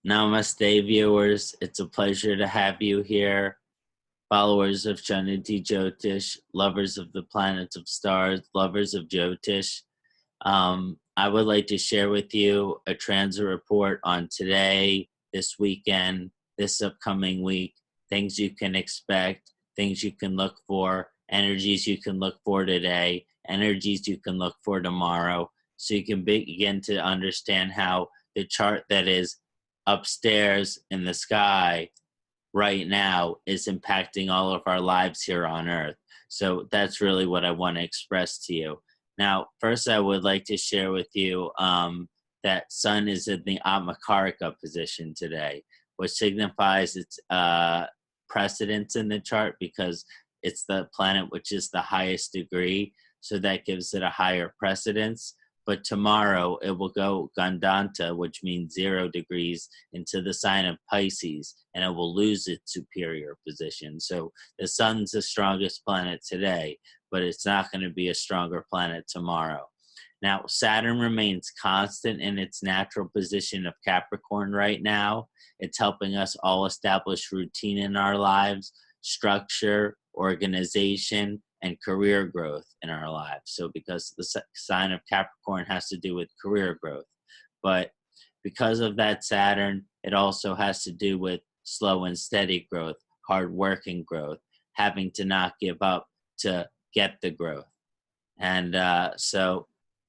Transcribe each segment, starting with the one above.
Namaste, viewers. It's a pleasure to have you here. Followers of Kṣaṇāti Jyotish, lovers of the planets of stars, lovers of Jyotish. I would like to share with you a transit report on today, this weekend, this upcoming week, things you can expect, things you can look for, energies you can look for today, energies you can look for tomorrow, so you can begin to understand how the chart that is upstairs in the sky right now is impacting all of our lives here on Earth. So that's really what I want to express to you. Now, first, I would like to share with you that Sun is in the Atmakarika position today, which signifies its precedence in the chart because it's the planet which is the highest degree. So that gives it a higher precedence. But tomorrow it will go Gandanta, which means 0 degrees, into the sign of Pisces, and it will lose its superior position. So the Sun's the strongest planet today, but it's not going to be a stronger planet tomorrow. Now, Saturn remains constant in its natural position of Capricorn right now. It's helping us all establish routine in our lives, structure, organization, and career growth in our lives. So because the sign of Capricorn has to do with career growth. But because of that Saturn, it also has to do with slow and steady growth, hard working growth, having to not give up to get the growth. And so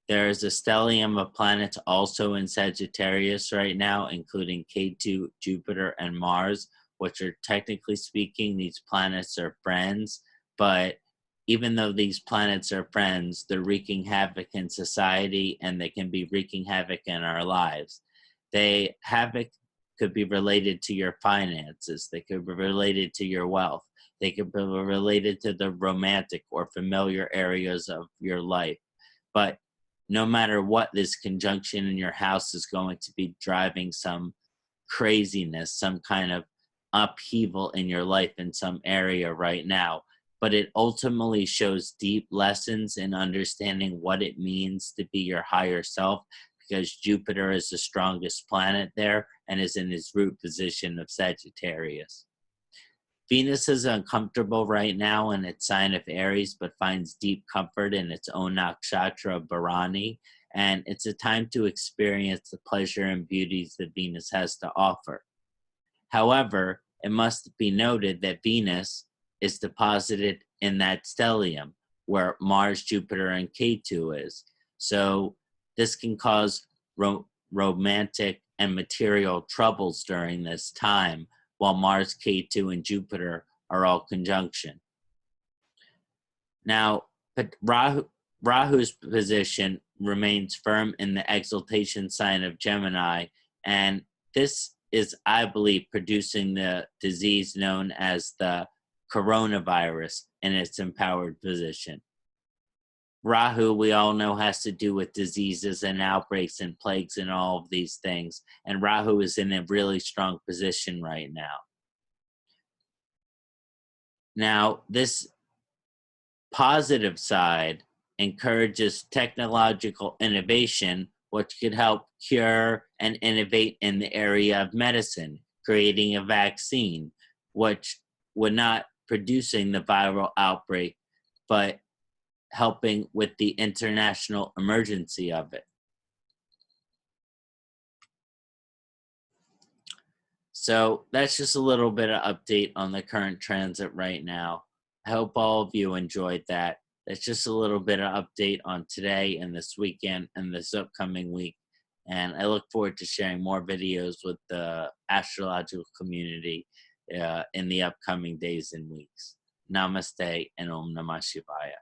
there's a stellium of planets also in Sagittarius right now, including Ketu, Jupiter, and Mars, which are technically speaking, these planets are friends, but even though these planets are friends, they're wreaking havoc in society, and they can be wreaking havoc in our lives. Havoc could be related to your finances. They could be related to your wealth. They could be related to the romantic or familiar areas of your life. But no matter what, this conjunction in your house is going to be driving some craziness, some kind of upheaval in your life in some area right now. But it ultimately shows deep lessons in understanding what it means to be your higher self, because Jupiter is the strongest planet there and is in its root position of Sagittarius. Venus is uncomfortable right now in its sign of Aries, but finds deep comfort in its own nakshatra Bharani, and it's a time to experience the pleasure and beauties that Venus has to offer. However, it must be noted that Venus is deposited in that stellium where Mars, Jupiter, and Ketu is. So this can cause romantic and material troubles during this time, while Mars, Ketu, and Jupiter are all conjunction. Now, Rahu's position remains firm in the exaltation sign of Gemini, and this is, I believe, producing the disease known as the coronavirus in its empowered position. Rahu, we all know, has to do with diseases and outbreaks and plagues and all of these things. And Rahu is in a really strong position right now. Now, this positive side encourages technological innovation, which could help cure and innovate in the area of medicine, creating a vaccine, which would not producing the viral outbreak, but helping with the international emergency of it. So that's just a little bit of update on the current transit right now. I hope all of you enjoyed that. That's just a little bit of update on today and this weekend and this upcoming week. And I look forward to sharing more videos with the astrological community in the upcoming days and weeks. Namaste and Om Namah Shivaya.